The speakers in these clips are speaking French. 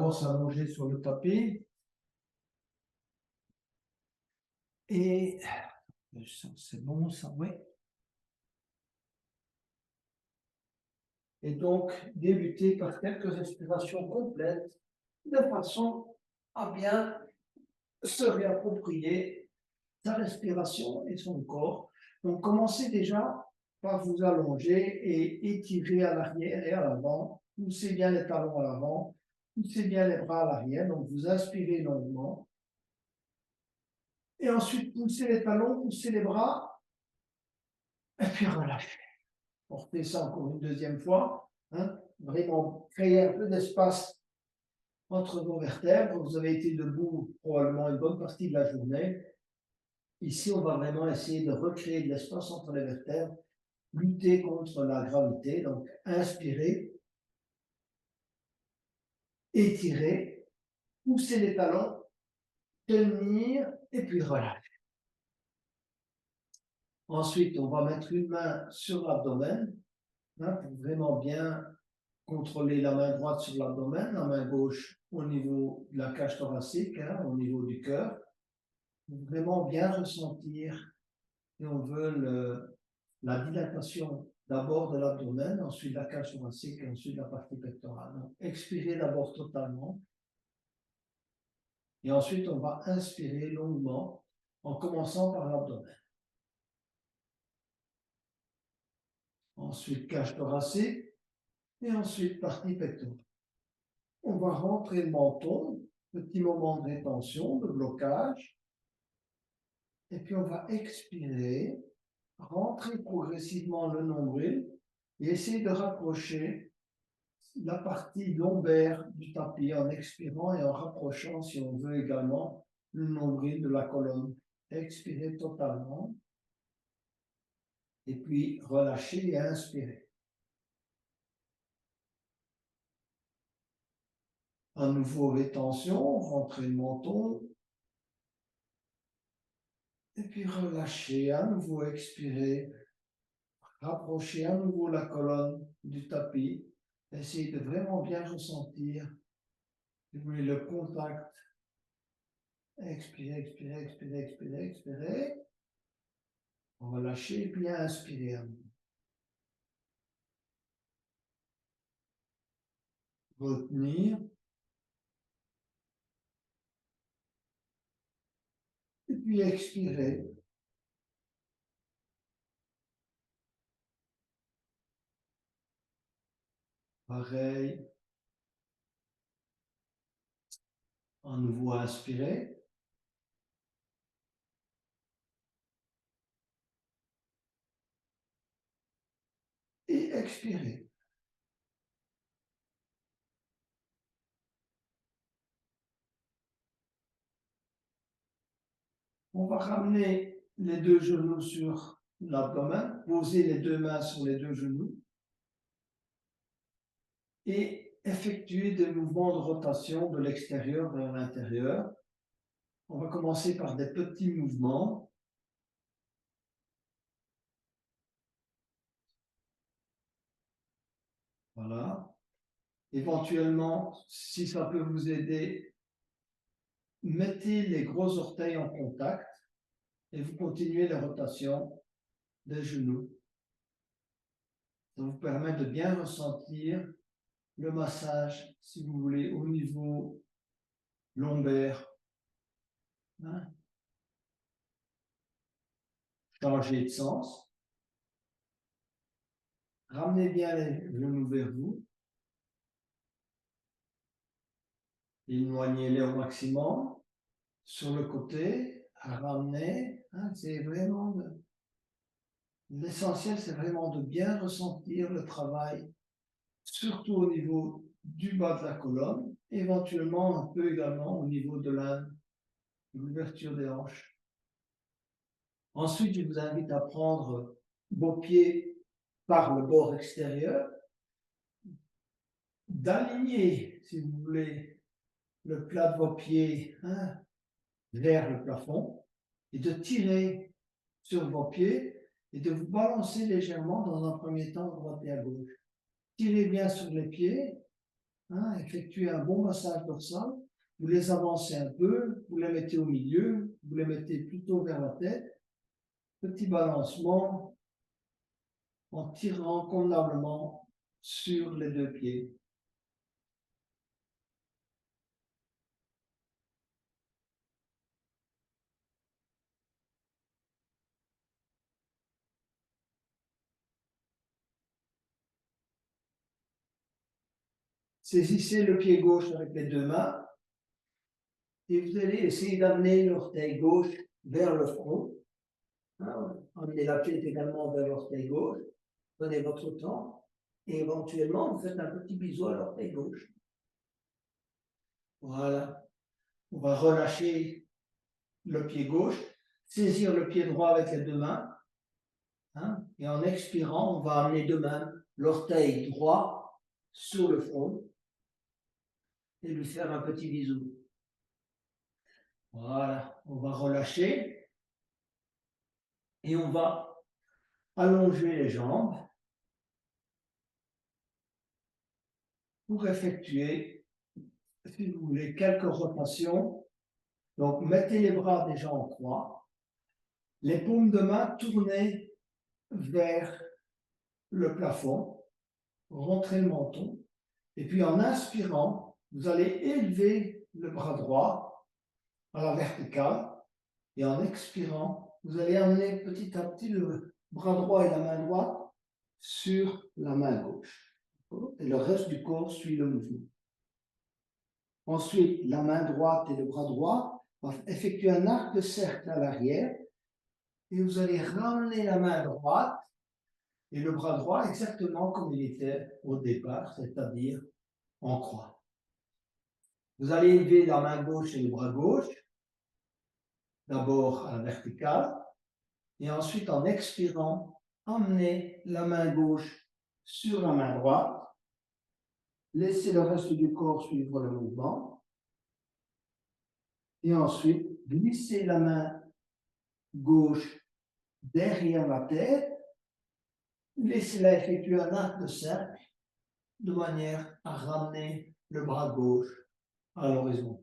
évidemment s'allonger sur le tapis. Et c'est bon, ça, oui. Et donc, débuter par quelques respirations complètes, de façon à bien se réapproprier sa respiration et son corps. Donc, commencez déjà par vous allonger et étirer à l'arrière et à l'avant. Poussez bien les talons à l'avant, poussez bien les bras à l'arrière. Donc, vous inspirez longuement. Et ensuite, poussez les talons, poussez les bras, et puis relâchez. Portez ça encore une deuxième fois. Hein, vraiment créer un peu d'espace entre vos vertèbres. Vous avez été debout probablement une bonne partie de la journée. Ici, on va vraiment essayer de recréer de l'espace entre les vertèbres, lutter contre la gravité. Donc, inspirez, étirez, poussez les talons, tenir et puis relâcher. Ensuite, on va mettre une main sur l'abdomen pour vraiment bien contrôler la main droite sur l'abdomen, la main gauche au niveau de la cage thoracique, au niveau du cœur. Vraiment bien ressentir, et on veut la dilatation d'abord de l'abdomen, ensuite de la cage thoracique et ensuite de la partie pectorale. Donc, expirez d'abord totalement. Et ensuite, on va inspirer longuement en commençant par l'abdomen. Ensuite, cage thoracique et ensuite partie pectorale. On va rentrer le menton, petit moment de rétention, de blocage. Et puis, on va expirer, rentrer progressivement le nombril et essayer de rapprocher la partie lombaire du tapis en expirant et en rapprochant, si on veut également, le nombril de la colonne. Expirez totalement. Et puis, relâchez et inspirez. À nouveau, rétention, rentrez le menton. Et puis, relâchez, à nouveau, expirez. Rapprochez à nouveau la colonne du tapis. Essayez de vraiment bien ressentir le contact. Expirez, expirez, expirez, expirez, expirez. Relâchez et puis inspirez à nouveau. Retenir. Et puis expirer. Pareil. À nouveau inspirer. Et expirer. On va ramener les deux genoux sur l'abdomen, poser les deux mains sur les deux genoux et effectuer des mouvements de rotation de l'extérieur vers l'intérieur. On va commencer par des petits mouvements. Voilà. Éventuellement, si ça peut vous aider, mettez les gros orteils en contact et vous continuez la rotation des genoux. Ça vous permet de bien ressentir le massage, si vous voulez, au niveau lombaire. Hein? Changez de sens. Ramenez bien les genoux vers vous. Éloignez-les au maximum. Sur le côté, ramenez. Hein? C'est vraiment l'essentiel, c'est vraiment de bien ressentir le travail, surtout au niveau du bas de la colonne, éventuellement un peu également au niveau de l'ouverture des hanches. Ensuite, je vous invite à prendre vos pieds par le bord extérieur, d'aligner, si vous voulez, le plat de vos pieds vers le plafond et de tirer sur vos pieds et de vous balancer légèrement dans un premier temps à droite et à gauche. Tirez bien sur les pieds hein, effectuez un bon massage dorsal. Vous les avancez un peu, vous les mettez au milieu, vous les mettez plutôt vers la tête. Petit balancement en tirant convenablement sur les deux pieds. Saisissez le pied gauche avec les deux mains et vous allez essayer d'amener l'orteil gauche vers le front. Amenez la tête également vers l'orteil gauche. Prenez votre temps et éventuellement vous faites un petit bisou à l'orteil gauche. Voilà. On va relâcher le pied gauche, saisir le pied droit avec les deux mains. Et en expirant, on va amener de même l'orteil droit sur le front et lui faire un petit bisou. Voilà, on va relâcher et on va allonger les jambes pour effectuer, si vous voulez, quelques rotations. Donc, mettez les bras déjà en croix, les paumes de main tournées vers le plafond, rentrez le menton, et puis en inspirant, vous allez élever le bras droit à la verticale, et en expirant, vous allez amener petit à petit le bras droit et la main droite sur la main gauche. Et le reste du corps suit le mouvement. Ensuite, la main droite et le bras droit vont effectuer un arc de cercle à l'arrière, et vous allez ramener la main droite et le bras droit exactement comme il était au départ, c'est-à-dire en croix. Vous allez élever la main gauche et le bras gauche, d'abord à la verticale, et ensuite en expirant, emmenez la main gauche sur la main droite, laissez le reste du corps suivre le mouvement, et ensuite glissez la main gauche derrière la tête, laissez-la effectuer un arc de cercle de manière à ramener le bras gauche à l'horizon.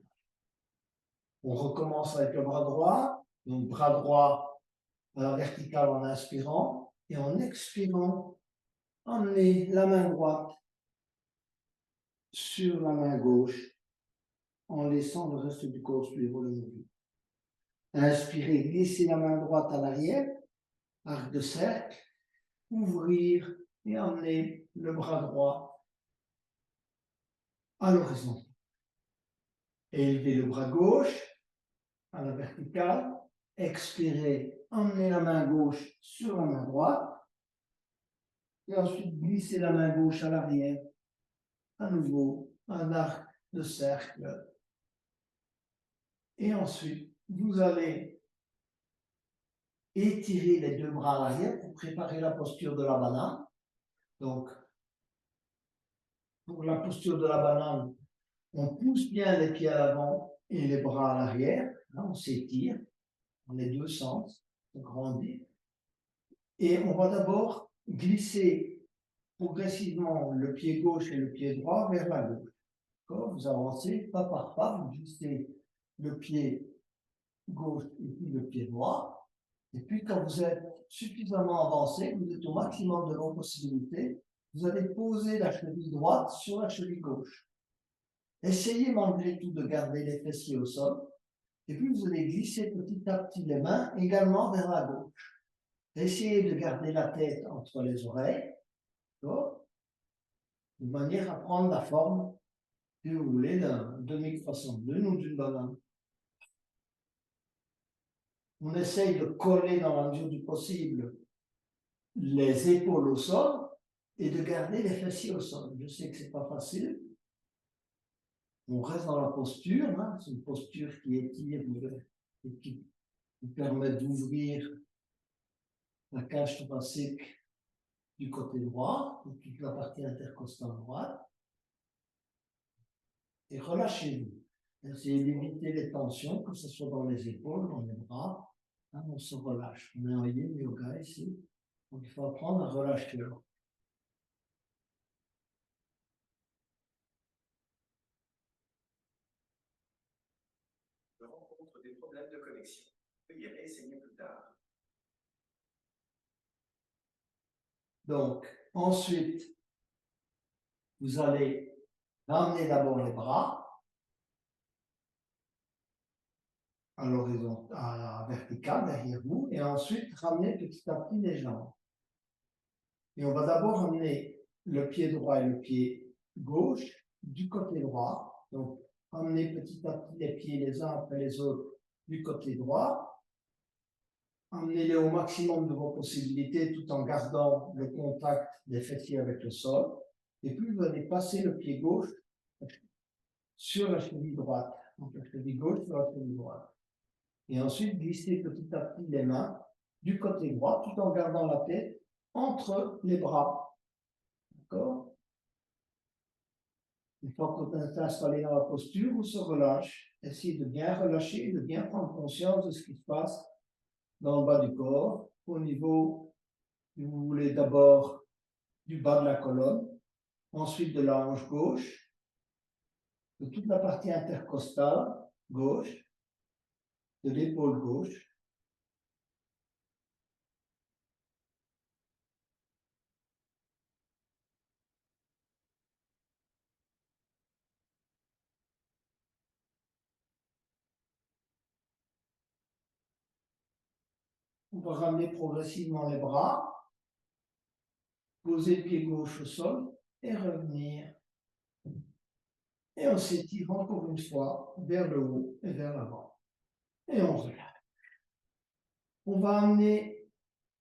On recommence avec le bras droit, donc bras droit à la verticale en inspirant, et en expirant, emmenez la main droite sur la main gauche en laissant le reste du corps suivre le mouvement. Inspirez, glissez la main droite à l'arrière, arc de cercle, ouvrir et emmener le bras droit à l'horizon. Élevez le bras gauche à la verticale, expirez, emmenez la main gauche sur la main droite, et ensuite glissez la main gauche à l'arrière, à nouveau un arc de cercle. Et ensuite, vous allez étirer les deux bras à l'arrière pour préparer la posture de la banane. Donc, pour la posture de la banane, on pousse bien les pieds à l'avant et les bras à l'arrière. On s'étire dans les deux sens, on grandit. Et on va d'abord glisser progressivement le pied gauche et le pied droit vers la gauche. Vous avancez pas par pas, vous glissez le pied gauche et puis le pied droit. Et puis quand vous êtes suffisamment avancé, vous êtes au maximum de vos possibilités, vous allez poser la cheville droite sur la cheville gauche. Essayez malgré tout de garder les fessiers au sol. Et puis vous allez glisser petit à petit les mains également vers la gauche. Essayez de garder la tête entre les oreilles, de manière à prendre la forme, si vous voulez, d'un demi-croissant de lune ou d'une banane. On essaye de coller dans la mesure du possible les épaules au sol et de garder les fessiers au sol. Je sais que ce n'est pas facile. On reste dans la posture, c'est une posture qui étire et qui vous permet d'ouvrir la cage thoracique du côté droit, toute la partie intercostale droite. Et relâchez-vous. Essayez d'éviter les tensions, que ce soit dans les épaules, dans les bras. On se relâche. On est en yin yoga ici. Donc il faut apprendre à relâcher. des problèmes de connexion. Veuillez réessayer plus tard. Donc, ensuite, vous allez ramener d'abord les bras à l'horizon, à la verticale derrière vous, et ensuite ramener petit à petit les jambes. Et on va d'abord ramener le pied droit et le pied gauche du côté droit. Donc, ramener petit à petit les pieds les uns après les autres du côté droit. Amenez-les au maximum de vos possibilités tout en gardant le contact des fessiers avec le sol. Et puis, vous allez passer le pied gauche sur la cheville droite. Donc, la cheville gauche sur la cheville droite. Et ensuite, glisser petit à petit les mains du côté droit tout en gardant la tête entre les bras. D'accord? Une fois que vous êtes installé dans la posture, vous se relâche. Essayez de bien relâcher, de bien prendre conscience de ce qui se passe dans le bas du corps, au niveau, si vous voulez, d'abord du bas de la colonne, ensuite de la hanche gauche, de toute la partie intercostale gauche, de l'épaule gauche. On va ramener progressivement les bras, poser le pied gauche au sol et revenir. Et on s'étire encore une fois vers le haut et vers l'avant. Et on relâche. On va amener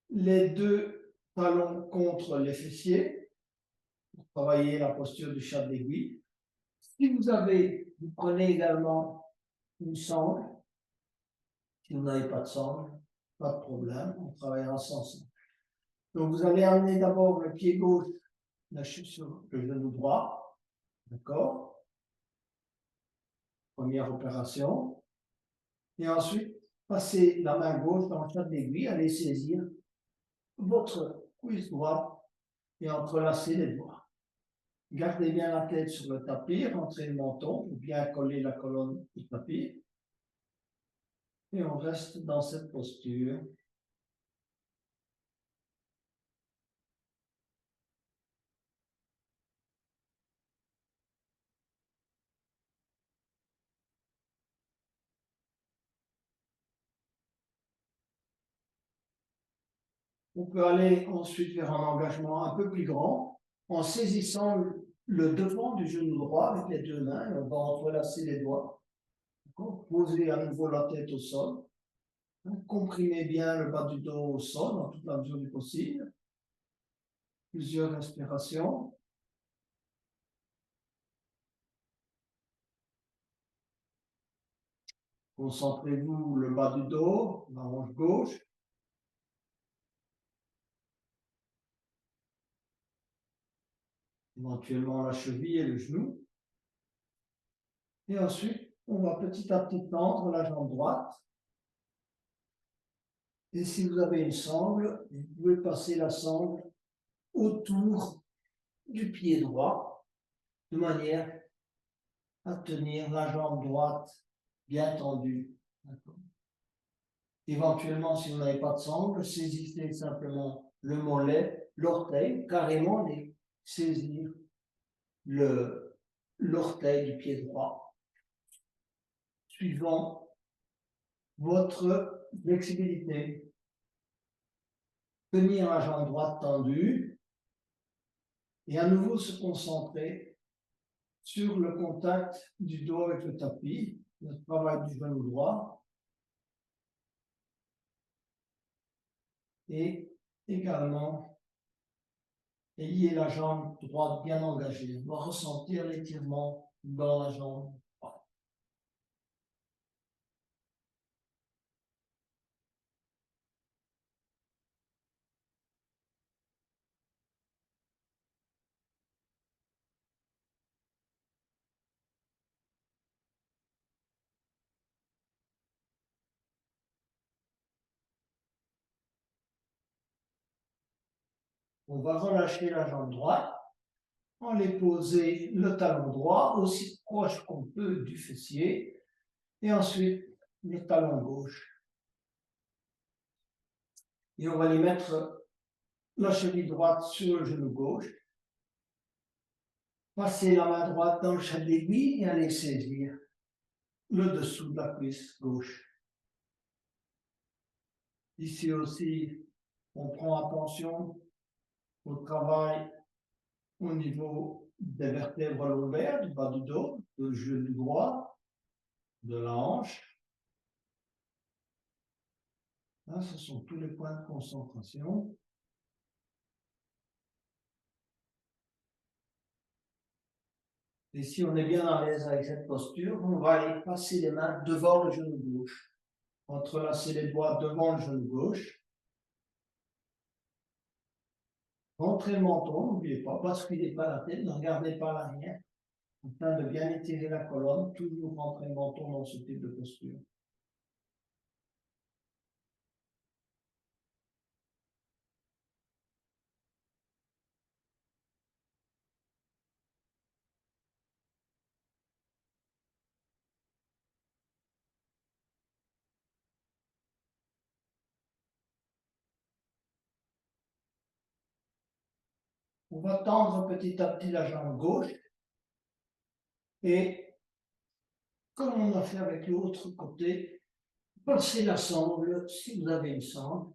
les deux talons contre les fessiers pour travailler la posture du chat d'aiguille. Si vous avez, vous prenez également une sangle. Si vous n'avez pas de sangle, pas de problème, on travaillera sans sangle. Donc vous allez amener d'abord le pied gauche sur le genou droit, d'accord? Première opération. Et ensuite, passez la main gauche dans le chat d'aiguille, allez saisir votre cuisse droite et entrelacer les doigts. Gardez bien la tête sur le tapis, rentrez le menton pour bien coller la colonne du tapis. Et on reste dans cette posture. On peut aller ensuite vers un engagement un peu plus grand en saisissant le devant du genou droit avec les deux mains et on va entrelacer les doigts. Posez à nouveau la tête au sol. Comprimez bien le bas du dos au sol dans toute la mesure du possible. Plusieurs respirations. Concentrez-vous le bas du dos, la hanche gauche. Éventuellement la cheville et le genou. Et ensuite, on va petit à petit tendre la jambe droite. Et si vous avez une sangle, vous pouvez passer la sangle autour du pied droit, de manière à tenir la jambe droite bien tendue. Éventuellement, si vous n'avez pas de sangle, saisissez simplement le mollet, l'orteil, carrément saisir l'orteil du pied droit, suivant votre flexibilité. Tenir la jambe droite tendue et à nouveau se concentrer sur le contact du dos avec le tapis, le travail du genou droit et également ayez la jambe droite bien engagée. On va ressentir l'étirement dans la jambe droite. On va relâcher la jambe droite. On les poser le talon droit aussi proche qu'on peut du fessier. Et ensuite, le talon gauche. Et on va les mettre la cheville droite sur le genou gauche. Passer la main droite dans le chat d'aiguille et aller saisir le dessous de la cuisse gauche. Ici aussi, on prend attention au travail au niveau des vertèbres lombaires, du bas du dos, du genou droit, de la hanche. Là, ce sont tous les points de concentration. Et si on est bien à l'aise avec cette posture, on va aller passer les mains devant le genou gauche. Entrelacer les doigts devant le genou gauche. Rentrez le menton, n'oubliez pas, basculez pas la tête, ne regardez pas l'arrière, afin de bien étirer la colonne, toujours rentrer le menton dans ce type de posture. On va tendre petit à petit la jambe gauche et, comme on a fait avec l'autre côté, passez la sangle si vous avez une sangle.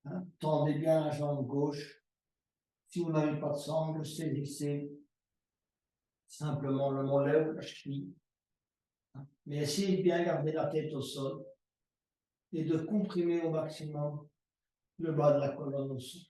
Hein, tendez bien la jambe gauche. Si vous n'avez pas de sangle, saisissez simplement le mollet ou la cheville. Hein, mais essayez de bien garder la tête au sol et de comprimer au maximum le bas de la colonne au sol.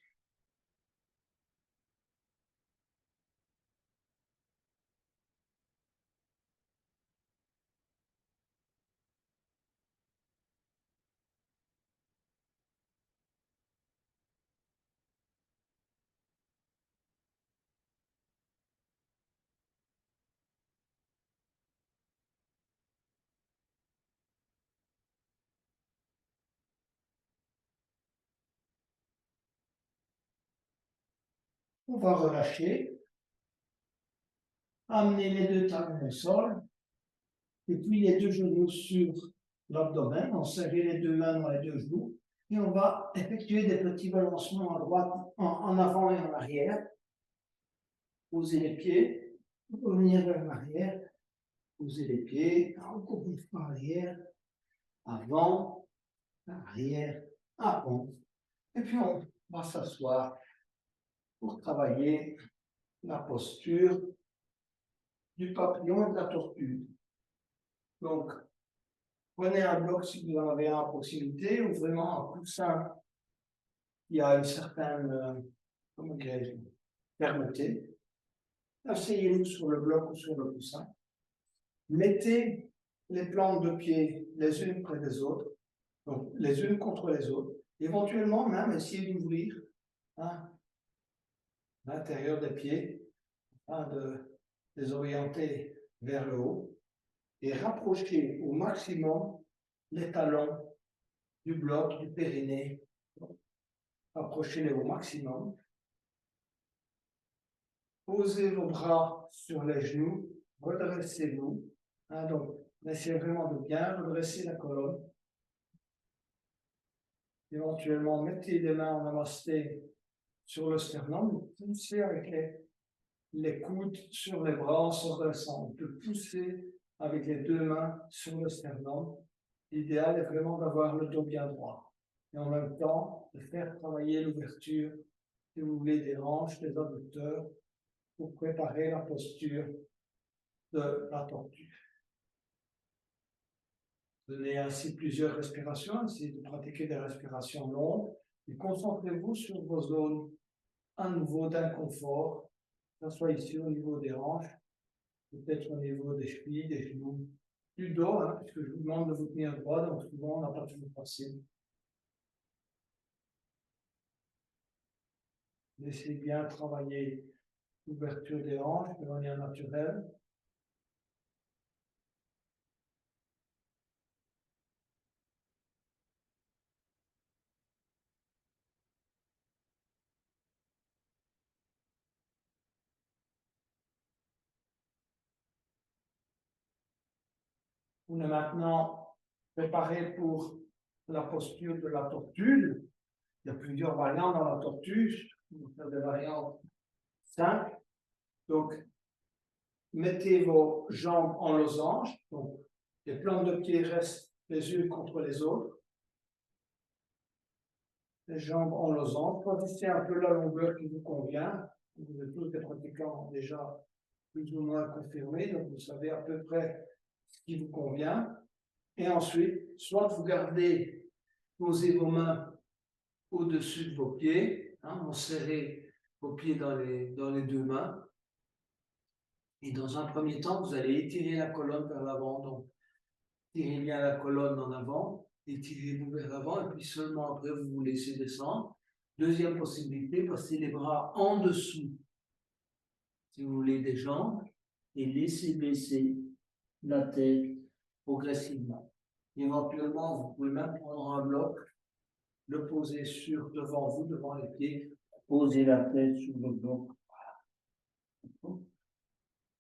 On va relâcher, amener les deux talons au sol, et puis les deux genoux sur l'abdomen, on serre les deux mains dans les deux genoux, et on va effectuer des petits balancements à droite, en avant et en arrière. Poser les pieds, revenir vers l'arrière, poser les pieds, encore une fois arrière, avant, arrière, avant. Et puis on va s'asseoir pour travailler la posture du papillon et de la tortue. Donc, prenez un bloc si vous en avez un à proximité, ou vraiment un coussin qui a une certaine fermeté. Asseyez-vous sur le bloc ou sur le coussin. Mettez les plantes de pied les unes près des autres, donc les unes contre les autres. Éventuellement, même essayez d'ouvrir hein, l'intérieur des pieds, de les orienter vers le haut et rapprocher au maximum les talons du bloc, du périnée. Approchez-les au maximum. Posez vos bras sur les genoux, redressez-vous. Hein, donc, essayez vraiment de bien redresser la colonne. Éventuellement, mettez les mains en namasté sur le sternum, poussez avec les coudes sur les bras en se redressant. De pousser avec les deux mains sur le sternum. L'idéal est vraiment d'avoir le dos bien droit. Et en même temps, de faire travailler l'ouverture, si vous voulez, des hanches, des adducteurs, pour préparer la posture de la tortue. Donnez ainsi plusieurs respirations, essayez de pratiquer des respirations longues et concentrez-vous sur vos zones à nouveau d'inconfort, que ce soit ici au niveau des hanches, peut-être au niveau des chevilles, des genoux, du dos, hein, puisque je vous demande de vous tenir droit, donc souvent on n'a pas toujours facile. Laissez bien travailler l'ouverture des hanches de manière naturelle. On est maintenant préparé pour la posture de la tortue. Il y a plusieurs variantes dans la tortue. On va faire des variantes simples. Donc, mettez vos jambes en losange. Donc, les plantes de pied restent les unes contre les autres. Les jambes en losange. Choisissez un peu la longueur qui vous convient. Vous êtes tous des pratiquants déjà plus ou moins confirmés, donc vous savez à peu près ce qui vous convient. Et ensuite, soit vous gardez, posez vos mains au-dessus de vos pieds, vous serrez vos pieds dans les deux mains. Et dans un premier temps, vous allez étirer la colonne vers l'avant. Donc, tirez bien la colonne en avant, étirez-vous vers l'avant, et puis seulement après, vous vous laissez descendre. Deuxième possibilité, passez les bras en dessous, si vous voulez, des jambes, et laissez baisser la tête progressivement. Éventuellement, vous pouvez même prendre un bloc, le poser devant vous, devant les pieds, poser la tête sur le bloc,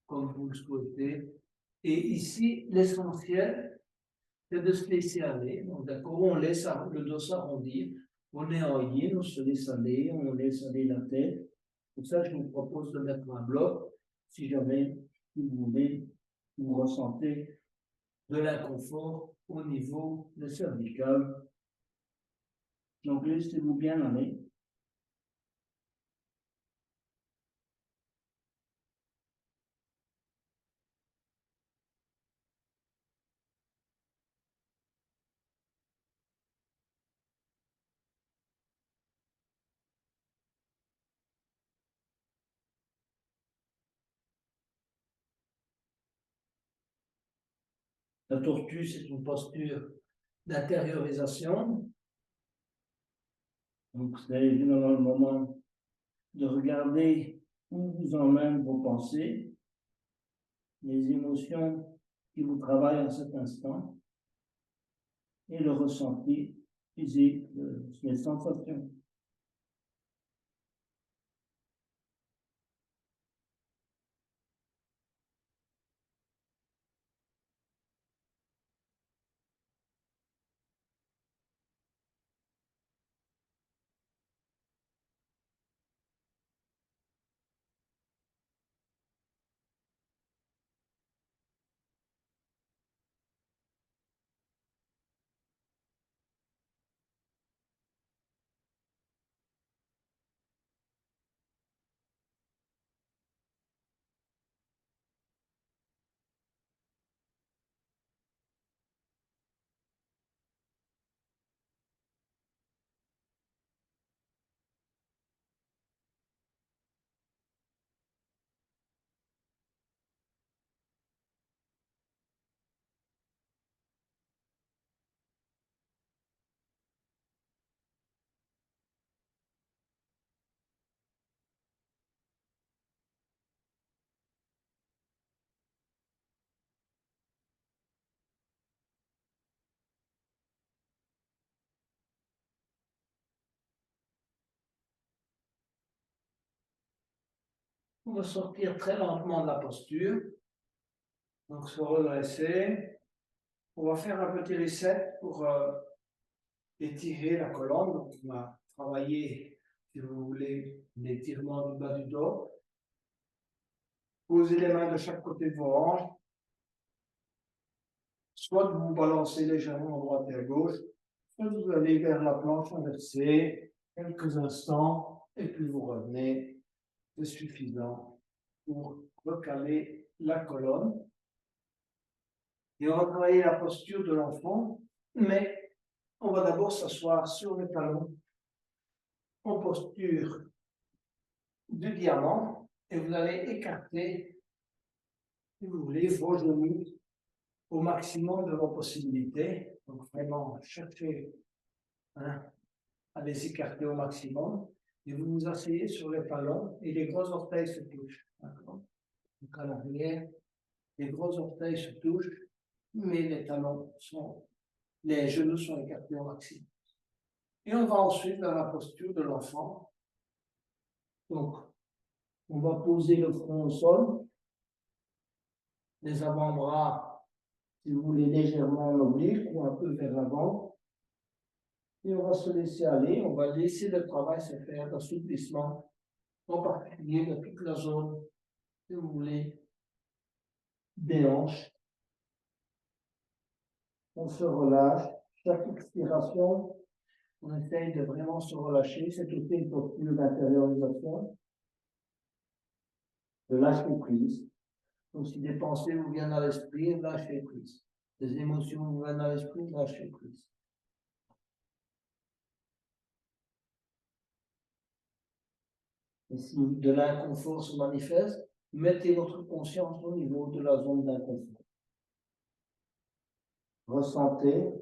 comme vous le souhaitez. Et ici, l'essentiel, c'est de se laisser aller. Donc, d'accord, on laisse le dos s'arrondir, on est en yin, on se laisse aller, on laisse aller la tête. Pour ça, je vous propose de mettre un bloc, si jamais vous voulez, vous ressentez de l'inconfort au niveau des cervicales. Donc, laissez-vous bien aller. La tortue, c'est une posture d'intériorisation. Donc, c'est évidemment le moment de regarder où vous emmènent vos pensées, les émotions qui vous travaillent en cet instant, et le ressenti physique, les sensations. On va sortir très lentement de la posture. Donc, se redresser. On va faire un petit reset pour étirer la colonne. Donc, on va travailler, si vous voulez, l'étirement du bas du dos. Posez les mains de chaque côté de vos hanches. Soit vous balancez légèrement à droite et à gauche, soit vous allez vers la planche inversée quelques instants et puis vous revenez. C'est suffisant pour recaler la colonne. Et on va travailler la posture de l'enfant, mais on va d'abord s'asseoir sur les talons en posture du diamant et vous allez écarter, si vous voulez, vos genoux au maximum de vos possibilités. Donc vraiment, cherchez à les écarter au maximum et vous vous asseyez sur les talons et les gros orteils se touchent. Donc à l'arrière, les gros orteils se touchent, mais les genoux sont écartés au maximum. Et on va ensuite dans la posture de l'enfant. Donc, on va poser le front au sol, les avant-bras si vous voulez, légèrement en oblique ou un peu vers l'avant. Et on va se laisser aller, on va laisser le travail se faire d'assouplissement, en particulier de toute la zone, si vous voulez, des hanches. On se relâche. Chaque expiration, on essaye de vraiment se relâcher. C'est aussi une posture d'intériorisation, de lâcher prise. Donc, si des pensées vous viennent à l'esprit, lâchez prise. Des émotions vous viennent à l'esprit, lâchez prise. Et si de l'inconfort se manifeste, mettez votre conscience au niveau de la zone d'inconfort. Ressentez.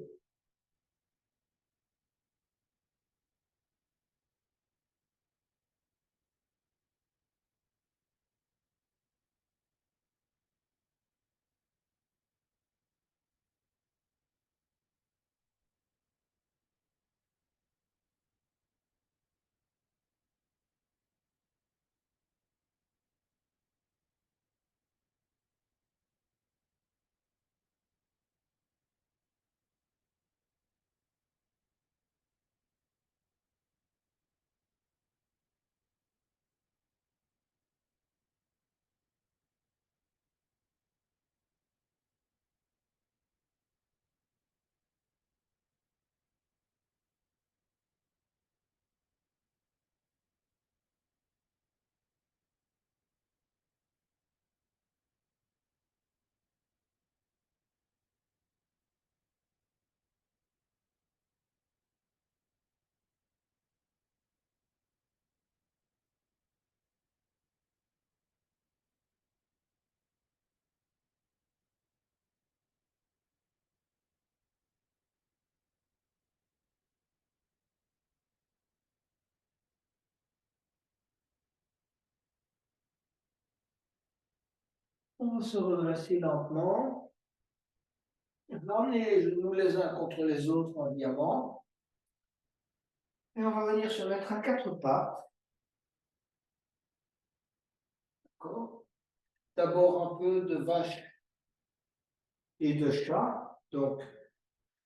On va se redresser lentement. Ramenez les genoux les uns contre les autres en diamant. Et on va venir se mettre à quatre pattes. D'accord. D'abord un peu de vache et de chat. Donc,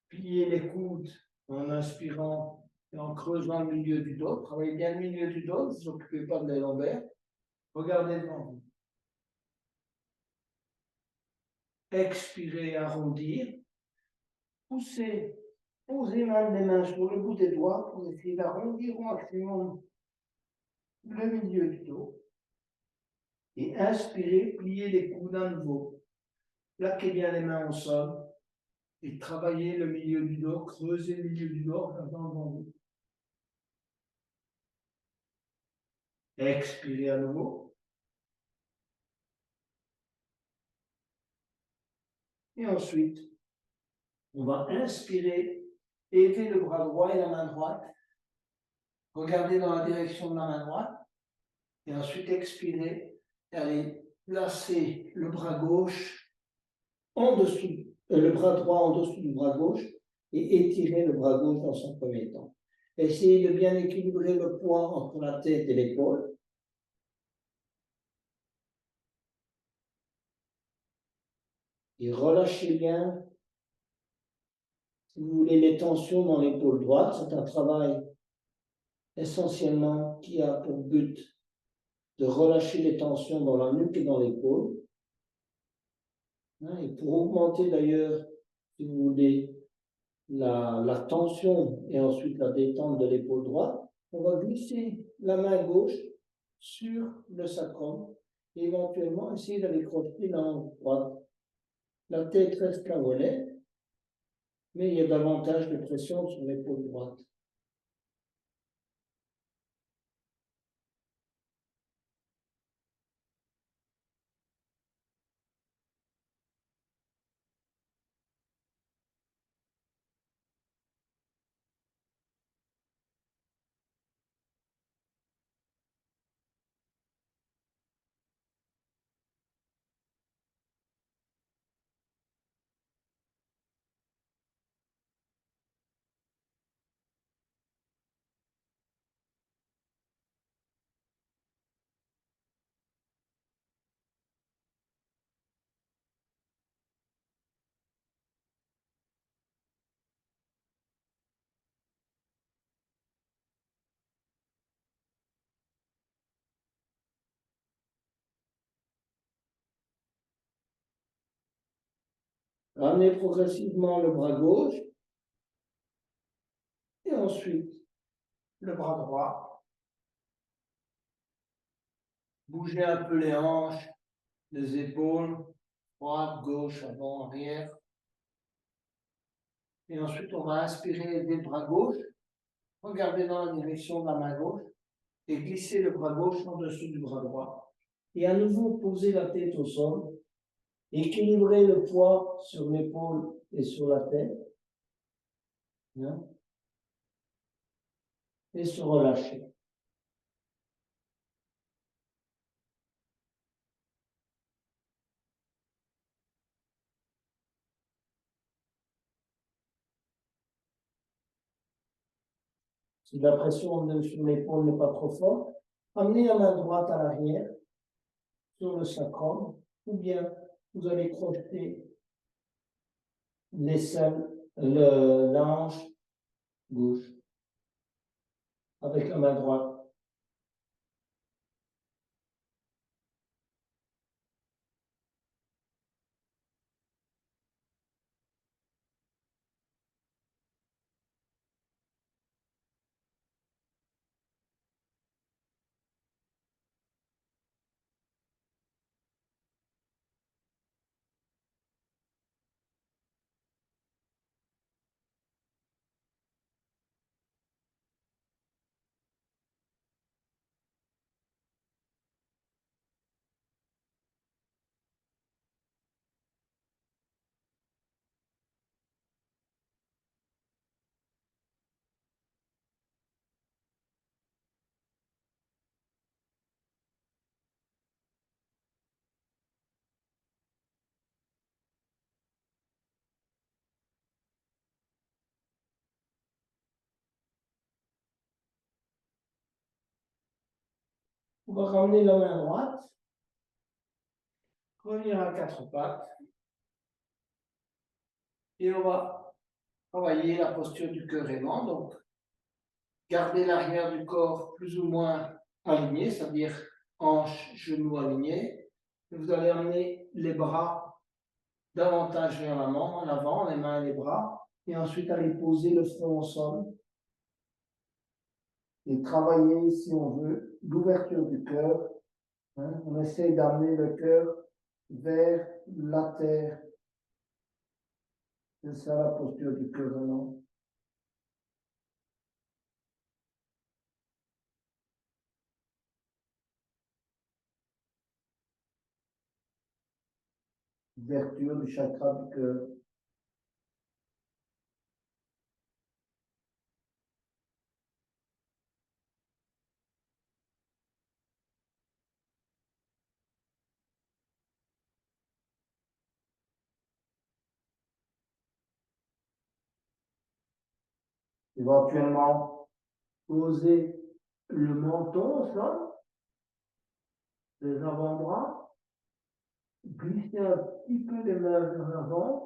pliez les coudes en inspirant et en creusant le milieu du dos. Travaillez bien le milieu du dos, ne vous occupez pas de les lombaires. Regardez devant vous. Expirez, arrondir. Poussez, posez même les mains sur le bout des doigts pour essayer d'arrondir au maximum le milieu du dos. Et inspirez, pliez les coudes à nouveau. Plaquez bien les mains au sol et travaillez le milieu du dos, creusez le milieu du dos en regardant devant vous. Expirez à nouveau. Et ensuite, on va inspirer, élever le bras droit et la main droite. Regardez dans la direction de la main droite. Et ensuite, expirez. Et allez placer le bras gauche en dessous, le bras droit en dessous du bras gauche et étirer le bras gauche dans son premier temps. Essayez de bien équilibrer le poids entre la tête et l'épaule. Et relâchez bien, si vous voulez, les tensions dans l'épaule droite. C'est un travail essentiellement qui a pour but de relâcher les tensions dans la nuque et dans l'épaule. Et pour augmenter d'ailleurs, si vous voulez, la tension et ensuite la détente de l'épaule droite, on va glisser la main gauche sur le sacrum et éventuellement essayer d'aller crocheter la hanche droite. La tête reste là où elle est, mais il y a davantage de pression sur l'épaule droite. Ramenez progressivement le bras gauche. Et ensuite, le bras droit. Bougez un peu les hanches, les épaules, droite, gauche, avant, arrière. Et ensuite, on va inspirer des bras gauche. Regardez dans la direction de la main gauche et glisser le bras gauche en dessous du bras droit. Et à nouveau, poser la tête au sol. Équilibrer le poids sur l'épaule et sur la tête. Bien. Et se relâcher. Si la pression sur l'épaule n'est pas trop forte, amenez la main droite à l'arrière, sur le sacrum, ou bien vous allez crocheter l'aisselle, la hanche gauche avec la main droite. On va ramener la main droite, revenir à quatre pattes, et on va travailler la posture du cœur aimant. Donc, garder l'arrière du corps plus ou moins aligné, c'est-à-dire hanches, genoux alignés. Et vous allez amener les bras davantage vers l'avant, les mains et les bras, et ensuite aller poser le front au sol. Et travailler, si on veut, l'ouverture du cœur. On essaie d'amener le cœur vers la terre. C'est ça la posture du cœur aimant. Ouverture du chakra du cœur. Éventuellement, poser le menton au sol, les avant-bras, glisser un petit peu les mains vers l'avant.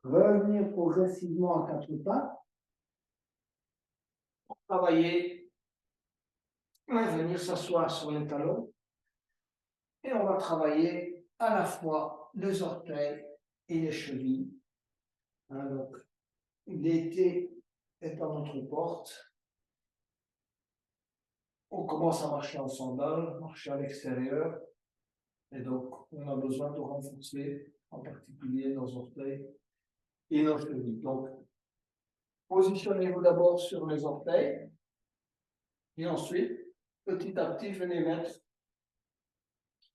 Revenir progressivement à quatre pattes. Travailler, venir s'asseoir sur les talons. Et on va travailler à la fois les orteils et les chevilles. Donc, l'été est à notre porte. On commence à marcher en sandales, marcher à l'extérieur. Et donc, on a besoin de renforcer en particulier nos orteils et nos chevilles. Donc, positionnez-vous d'abord sur les orteils et ensuite, petit à petit, venez mettre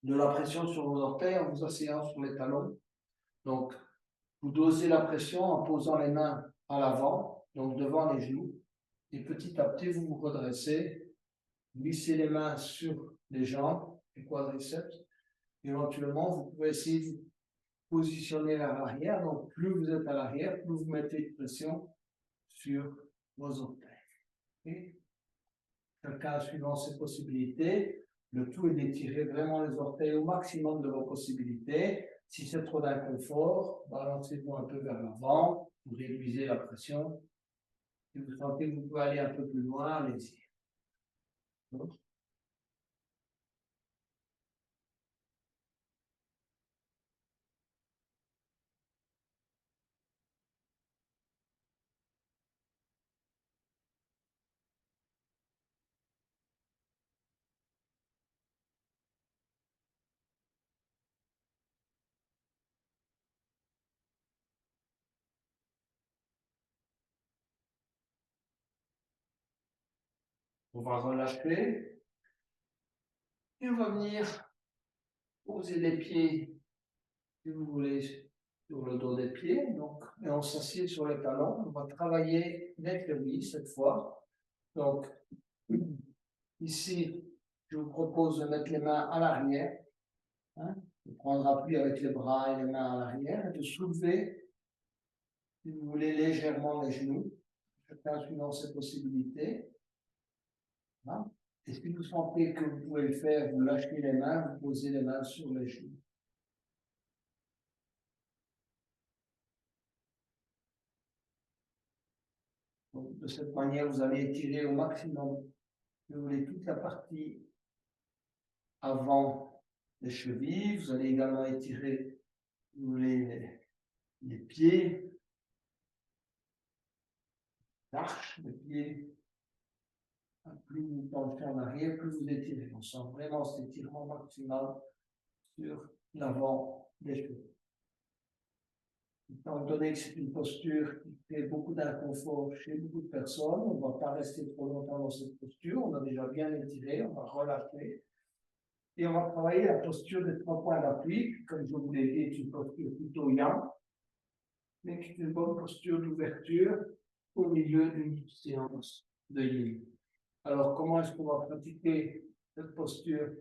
de la pression sur vos orteils en vous asseyant sur les talons. Donc, vous dosez la pression en posant les mains à l'avant, donc devant les genoux. Et petit à petit, vous vous redressez, glissez les mains sur les jambes, les quadriceps. Éventuellement, vous pouvez essayer de vous positionner vers l'arrière. Donc, plus vous êtes à l'arrière, plus vous mettez de pression sur vos orteils. Okay? Chacun suivant ses possibilités. Le tout est d'étirer vraiment les orteils au maximum de vos possibilités. Si c'est trop d'inconfort, balancez-vous un peu vers l'avant, vous réduisez la pression. Si vous sentez que vous pouvez aller un peu plus loin, allez-y. On va relâcher. Et on va venir poser les pieds, si vous voulez, sur le dos des pieds. Donc, et on s'assied sur les talons. On va travailler les chevilles cette fois. Donc, ici, je vous propose de mettre les mains à l'arrière, de prendre appui avec les bras et les mains à l'arrière et de soulever, si vous voulez, légèrement les genoux, chacun suivant ses possibilités. Hein. Et si vous sentez que vous pouvez le faire, vous lâchez les mains, vous posez les mains sur les genoux. Donc, de cette manière, vous allez étirer au maximum, si vous voulez, toute la partie avant les chevilles. Vous allez également étirer, si vous voulez, les pieds, l'arche des pieds. Plus vous penchez en arrière, plus vous étirez. On sent vraiment cet étirement maximal sur l'avant des cheveux. Étant donné que c'est une posture qui fait beaucoup d'inconfort chez beaucoup de personnes, on ne va pas rester trop longtemps dans cette posture. On a déjà bien étiré, on va relâcher. Et on va travailler la posture des 3 points d'appui. Comme je vous l'ai dit, c'est une posture plutôt yang, mais qui est une bonne posture d'ouverture au milieu d'une séance de yin. Alors, comment est-ce qu'on va pratiquer cette posture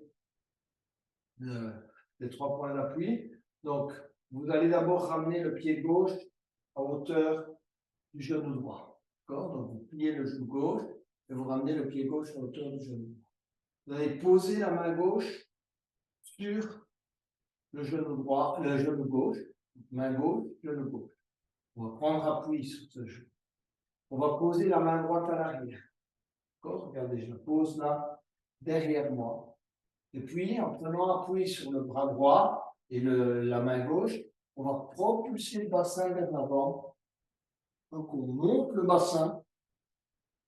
des 3 points d'appui? Donc, vous allez d'abord ramener le pied gauche à hauteur du genou droit. Donc, vous pliez le genou gauche et vous ramenez le pied gauche à hauteur du genou droit. Vous allez poser la main gauche sur le genou droit, le genou gauche, main gauche, genou gauche. On va prendre appui sur ce genou. On va poser la main droite à l'arrière. Regardez, je pose là derrière moi. Et puis, en prenant appui sur le bras droit et la main gauche, on va propulser le bassin vers l'avant. Donc, on monte le bassin,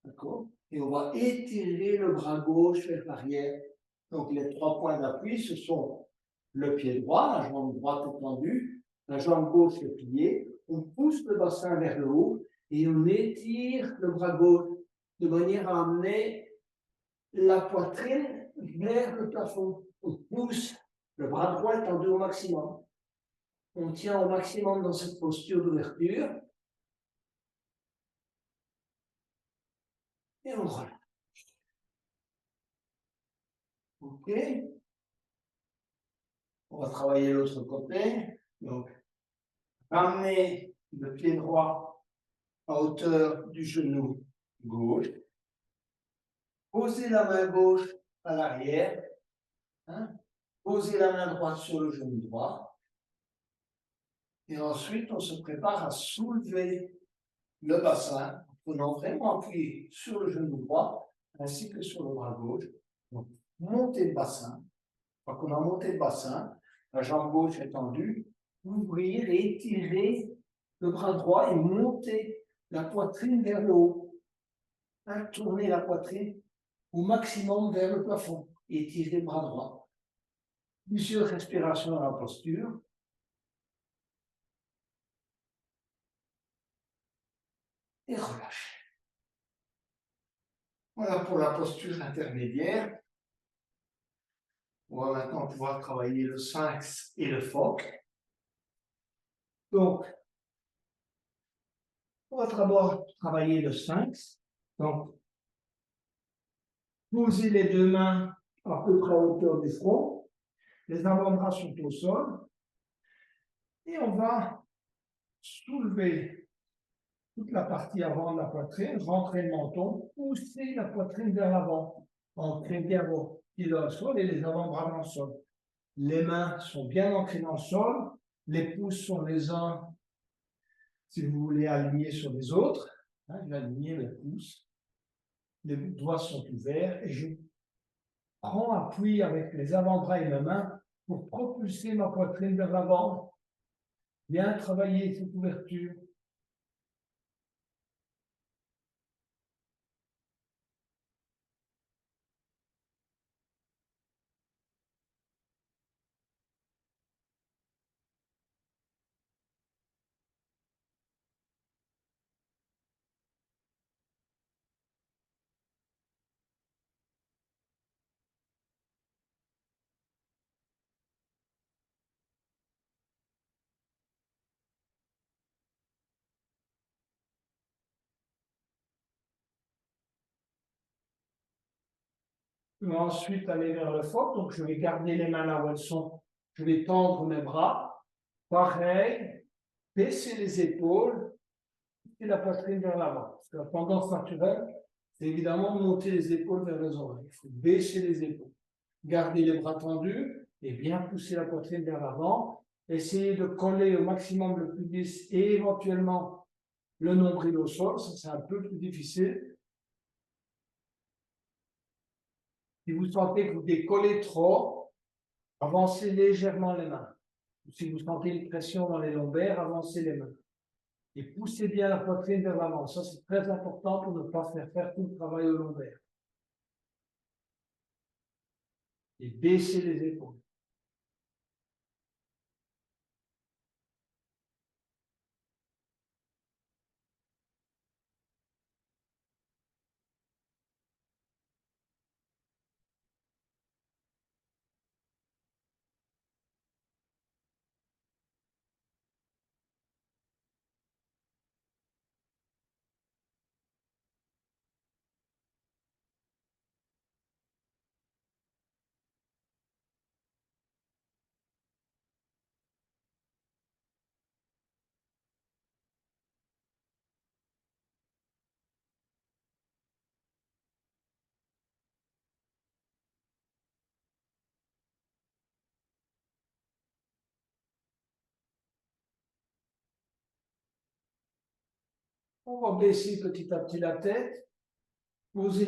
d'accord? Et on va étirer le bras gauche vers l'arrière. Donc, les 3 points d'appui, ce sont le pied droit, la jambe droite étendue, la jambe gauche est pliée, on pousse le bassin vers le haut et on étire le bras gauche de manière à amener la poitrine vers le plafond. On pousse le bras droit étendu au maximum. On tient au maximum dans cette posture d'ouverture. Et on relâche. OK. On va travailler l'autre côté. Donc, ramener le pied droit à hauteur du genou gauche. Posez la main gauche à l'arrière. Posez la main droite sur le genou droit. Et ensuite, on se prépare à soulever le bassin, en prenant vraiment appui sur le genou droit, ainsi que sur le bras gauche. Donc, montez le bassin. Quand on a monté le bassin, la jambe gauche est tendue, ouvrir et étirer le bras droit et monter la poitrine vers le haut. Tourner la poitrine au maximum vers le plafond et étirer le bras droit. Plusieurs respirations dans la posture. et relâchez. Voilà pour la posture intermédiaire. On va maintenant pouvoir travailler le sphinx et le phoque. Donc, on va d'abord travailler le sphinx. Donc, posez les deux mains à peu près à hauteur du front. Les avant-bras sont au sol. Et on va soulever toute la partie avant de la poitrine, rentrer le menton, pousser la poitrine vers l'avant. Ancrez bien vos pieds dans le sol et les avant-bras dans le sol. Les mains sont bien ancrées dans le sol. Les pouces sont les uns, si vous voulez, alignés sur les autres. Je vais aligner mes pouces. Les doigts sont ouverts et je prends appui avec les avant-bras et mes mains pour propulser ma poitrine vers l'avant. Bien travailler cette ouverture. Je vais ensuite aller vers le phoque, donc je vais garder les mains là où elles sont. Je vais tendre mes bras. Pareil, baisser les épaules et la poitrine vers l'avant. Parce que la tendance naturelle, c'est évidemment de monter les épaules vers les oreilles. Il faut baisser les épaules. Garder les bras tendus et bien pousser la poitrine vers l'avant. Essayez de coller au maximum le pubis et éventuellement le nombril au sol. Ça, c'est un peu plus difficile. Si vous sentez que vous décollez trop, avancez légèrement les mains. Si vous sentez une pression dans les lombaires, avancez les mains. Et poussez bien la poitrine vers l'avant. Ça, c'est très important pour ne pas faire tout le travail au lombaire. Et baissez les épaules. On va baisser petit à petit la tête. Posez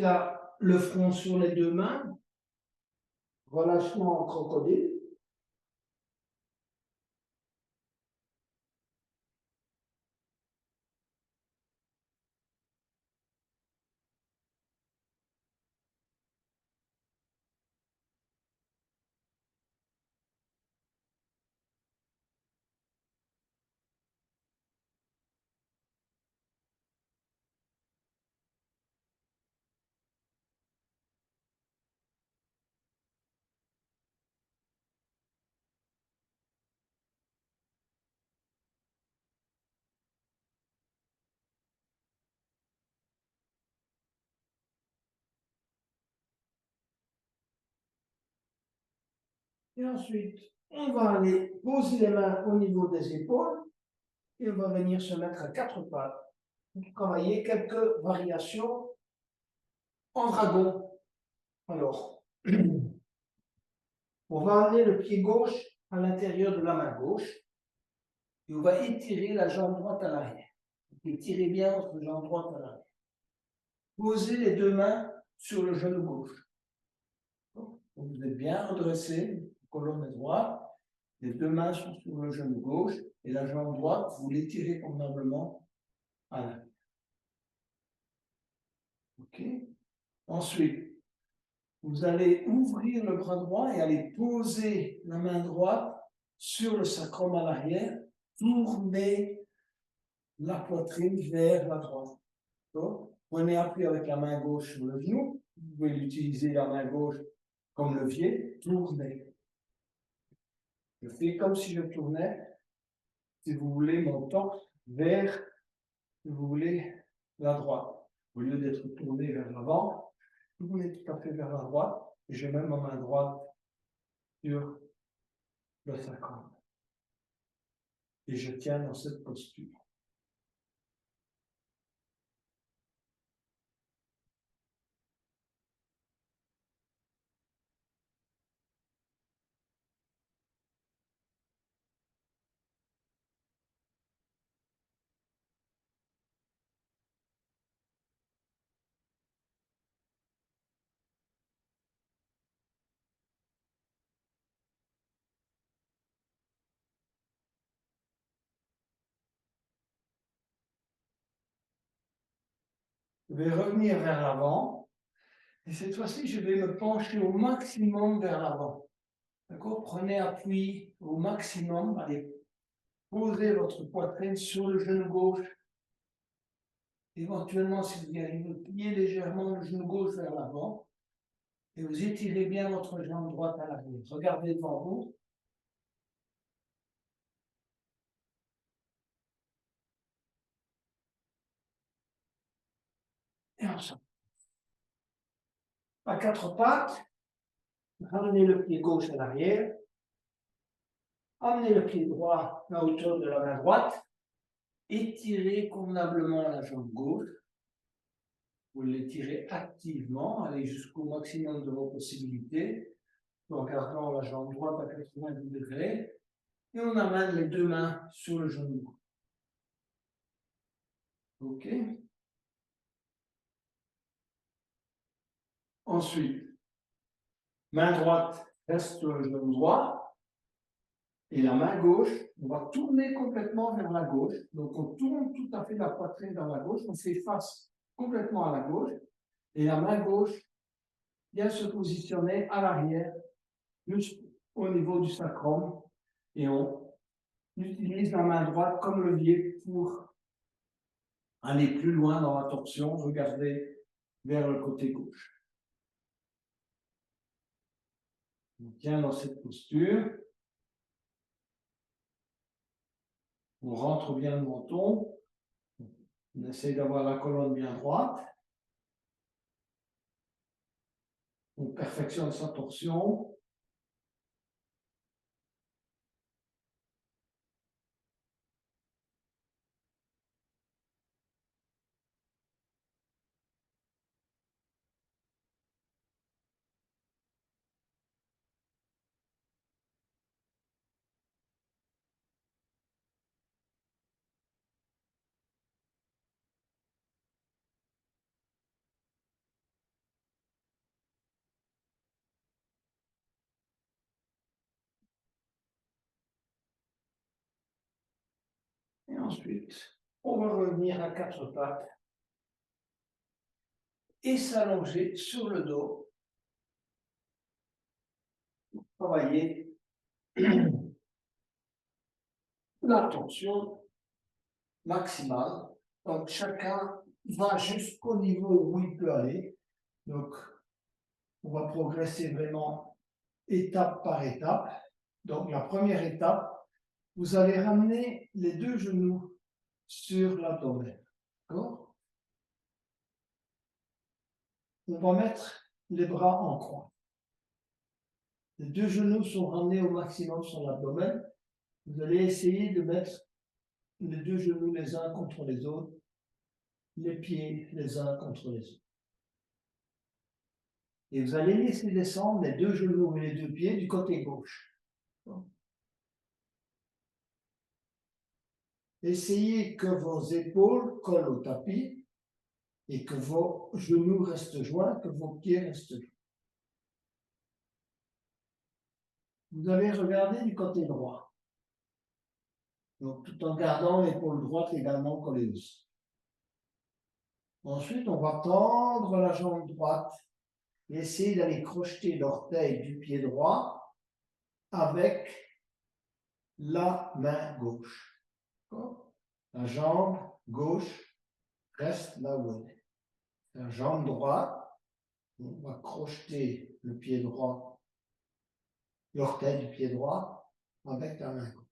le front sur les deux mains. Relâchement en crocodile. Et ensuite, on va aller poser les mains au niveau des épaules et on va venir se mettre à quatre pattes pour travailler quelques variations en dragon. Alors, on va amener le pied gauche à l'intérieur de la main gauche et on va étirer la jambe droite à l'arrière. Étirez bien votre jambe droite à l'arrière. Posez les deux mains sur le genou gauche. Vous êtes bien redressé, colonne est droite. Les deux mains sont sur le genou gauche et la jambe droite, vous l'étirez convenablement à l'arrière. OK. Ensuite, vous allez ouvrir le bras droit et aller poser la main droite sur le sacrum à l'arrière. Tournez la poitrine vers la droite. Prenez appui avec la main gauche sur le genou. Vous pouvez utiliser la main gauche comme levier. Tournez. Je fais comme si je tournais, si vous voulez, mon torse vers, si vous voulez, la droite. Au lieu d'être tourné vers l'avant, tournez tout à fait vers la droite. Et je mets ma main droite sur le sacrum. Et je tiens dans cette posture. Je vais revenir vers l'avant. Et cette fois-ci, je vais me pencher au maximum vers l'avant. D'accord? Prenez appui au maximum. Allez, posez votre poitrine sur le genou gauche. Éventuellement, si vous y arrivez, pliez légèrement le genou gauche vers l'avant. Et vous étirez bien votre jambe droite à l'arrière. Regardez devant vous. Et ensemble. À quatre pattes, ramenez le pied gauche à l'arrière. Amenez le pied droit à hauteur de la main droite. Étirez convenablement la jambe gauche. Vous l'étirez activement, allez jusqu'au maximum de vos possibilités, en gardant la jambe droite à 90 degrés. Et on amène les deux mains sur le genou. OK? Ensuite, main droite reste sur le genou droit. Et la main gauche, on va tourner complètement vers la gauche. Donc, on tourne tout à fait la poitrine vers la gauche. On fait face complètement à la gauche. Et la main gauche vient se positionner à l'arrière, juste au niveau du sacrum. Et on utilise la main droite comme levier pour aller plus loin dans la torsion. Regardez vers le côté gauche. On tient dans cette posture. On rentre bien le menton. On essaie d'avoir la colonne bien droite. On perfectionne sa torsion. Et ensuite, on va revenir à quatre pattes et s'allonger sur le dos. Travailler la tension maximale. Donc, chacun va jusqu'au niveau où il peut aller. Donc, on va progresser vraiment étape par étape. Donc, la première étape, vous allez ramener les deux genoux sur l'abdomen. D'accord? On va mettre les bras en croix. Les deux genoux sont ramenés au maximum sur l'abdomen. Vous allez essayer de mettre les deux genoux les uns contre les autres, les pieds les uns contre les autres. Et vous allez laisser descendre les deux genoux et les deux pieds du côté gauche. Essayez que vos épaules collent au tapis et que vos genoux restent joints, que vos pieds restent joints. Vous allez regarder du côté droit. Donc, tout en gardant l'épaule droite également collée au sol. Ensuite, on va tendre la jambe droite et essayer d'aller crocheter l'orteil du pied droit avec la main gauche. La jambe gauche reste là où elle est. La jambe droite, on va crocheter le pied droit, l'orteil du pied droit avec la main gauche.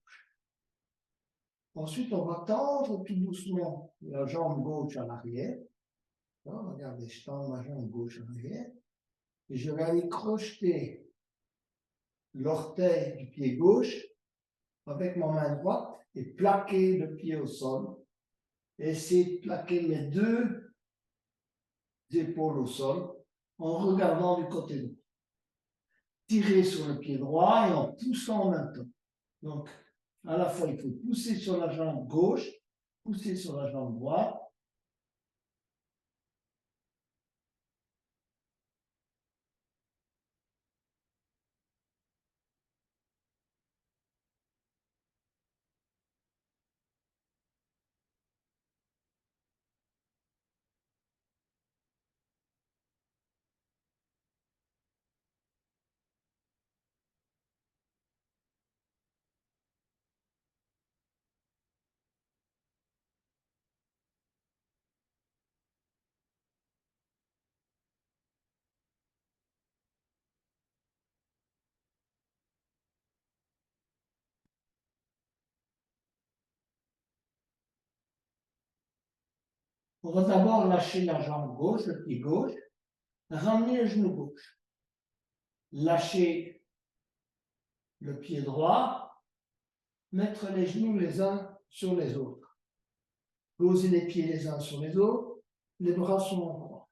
Ensuite, on va tendre tout doucement la jambe gauche à l'arrière. Regardez, je tends ma jambe gauche à l'arrière. Et je vais aller crocheter l'orteil du pied gauche avec ma main droite et plaquer le pied au sol. Et essayer de plaquer mes deux épaules au sol en regardant du côté droit. Tirer sur le pied droit et en poussant en même temps. Donc, à la fois, il faut pousser sur la jambe gauche, pousser sur la jambe droite. On va d'abord lâcher la jambe gauche, le pied gauche, ramener le genou gauche. Lâcher le pied droit, mettre les genoux les uns sur les autres. Poser les pieds les uns sur les autres, les bras sont en croix.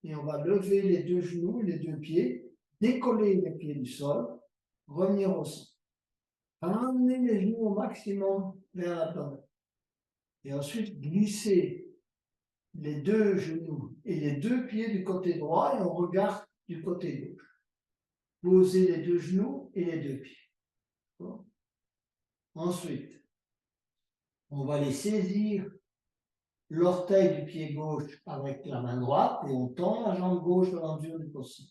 Et on va lever les deux genoux, les deux pieds, décoller les pieds du sol, revenir au sol. Ramener les genoux au maximum vers l'abdomen. Et ensuite, glisser les deux genoux et les deux pieds du côté droit et on regarde du côté gauche. Poser les deux genoux et les deux pieds. Bon. Ensuite, on va les saisir l'orteil du pied gauche avec la main droite et on tend la jambe gauche dans la mesure du possible.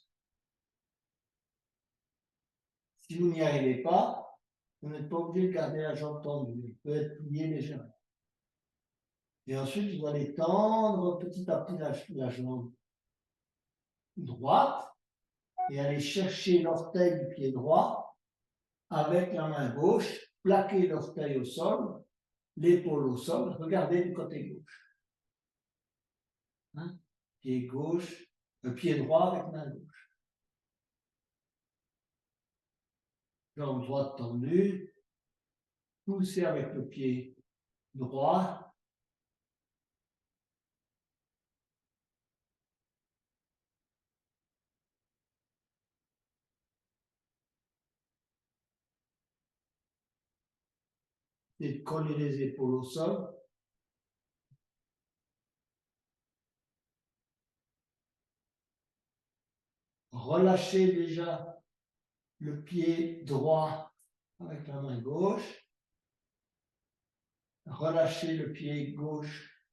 Si vous n'y arrivez pas, vous n'êtes pas obligé de garder la jambe tendue. Elle peut être pliée légèrement. Et ensuite, vous allez tendre petit à petit la jambe droite et aller chercher l'orteil du pied droit avec la main gauche, plaquer l'orteil au sol, l'épaule au sol, regardez du côté gauche. Hein? Pied gauche, pied droit avec main gauche. Jambe droite tendue, poussez avec le pied droit. Et de coller les épaules au sol. Relâchez déjà le pied droit avec la main gauche. Relâchez le pied gauche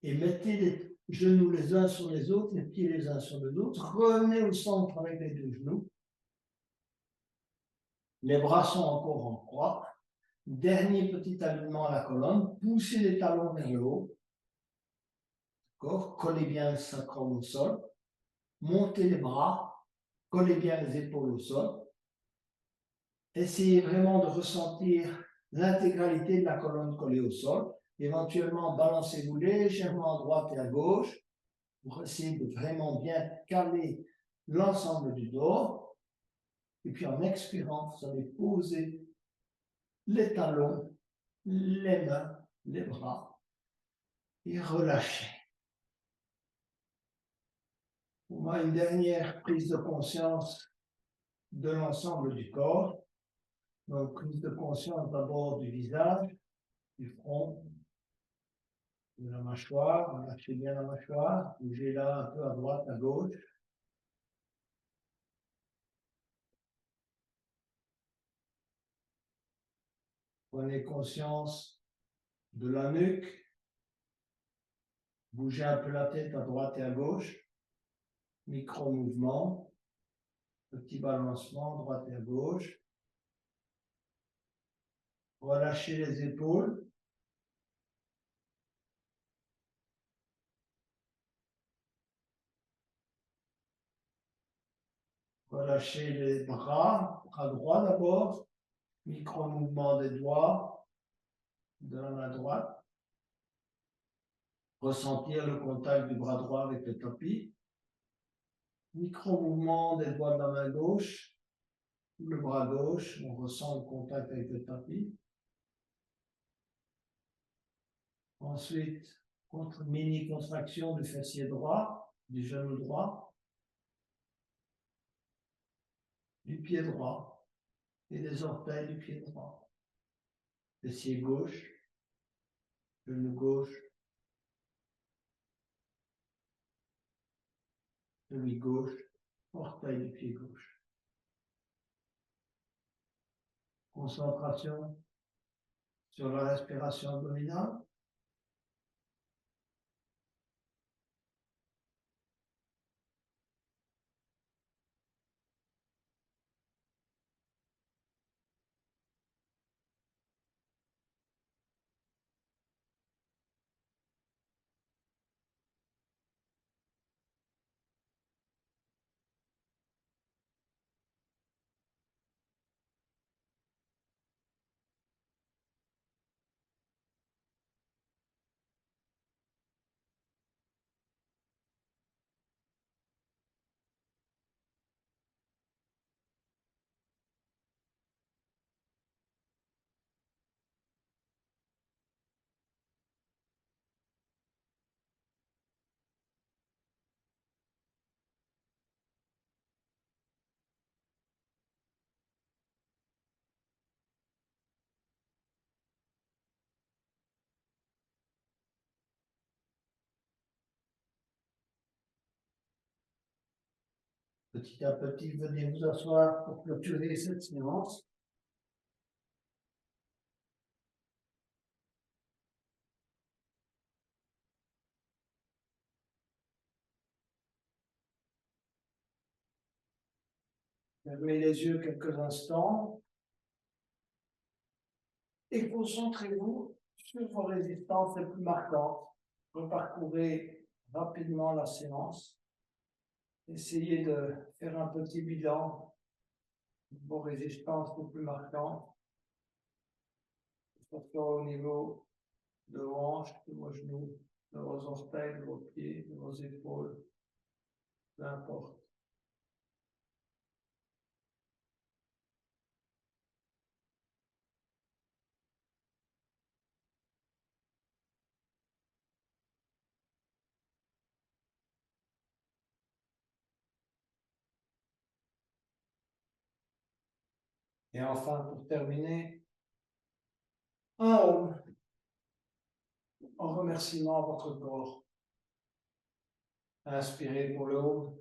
et mettez les genoux les uns sur les autres, les pieds les uns sur les autres. Revenez au centre avec les deux genoux. Les bras sont encore en croix. Dernier petit alignement à la colonne. Poussez les talons vers le haut. D'accord? Collez bien le sacrum au sol. Montez les bras. Collez bien les épaules au sol. Essayez vraiment de ressentir l'intégralité de la colonne collée au sol. Éventuellement, balancez-vous légèrement à droite et à gauche pour essayer de vraiment bien caler l'ensemble du dos. Et puis en expirant, vous allez poser les talons, les mains, les bras et relâcher. On a une dernière prise de conscience de l'ensemble du corps. Donc, prise de conscience d'abord du visage, du front, de la mâchoire. Lâchez bien la mâchoire. Bougez-la un peu à droite, à gauche. Prenez conscience de la nuque. Bougez un peu la tête à droite et à gauche. Micro-mouvement. Petit balancement à droite et à gauche. Relâchez les épaules. Relâchez les bras, bras droit d'abord, micro-mouvement des doigts de la main droite. Ressentir le contact du bras droit avec le tapis. Micro-mouvement des doigts de la main gauche, le bras gauche, on ressent le contact avec le tapis. Ensuite, mini contraction du fessier droit, du genou droit, du pied droit et des orteils du pied droit. Fessier gauche, genou gauche, genou gauche, orteil du pied gauche. Concentration sur la respiration abdominale. Petit à petit, venez vous asseoir pour clôturer cette séance. Fermez les yeux quelques instants et concentrez-vous sur vos résistances les plus marquantes. Reparcourez rapidement la séance. Essayez de faire un petit bilan de vos résistances les plus marquantes, que ce soit au niveau de vos hanches, de vos genoux, de vos orteils, de vos pieds, de vos épaules, peu importe. Et enfin, pour terminer, un homme en remerciement à votre corps. Inspirez pour le haut.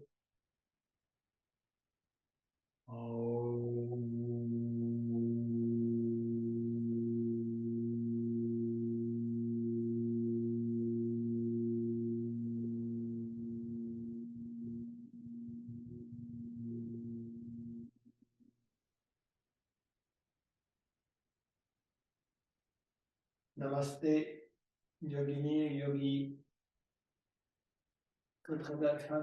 Namasté, Yogini, Yogi. Très très belle fin.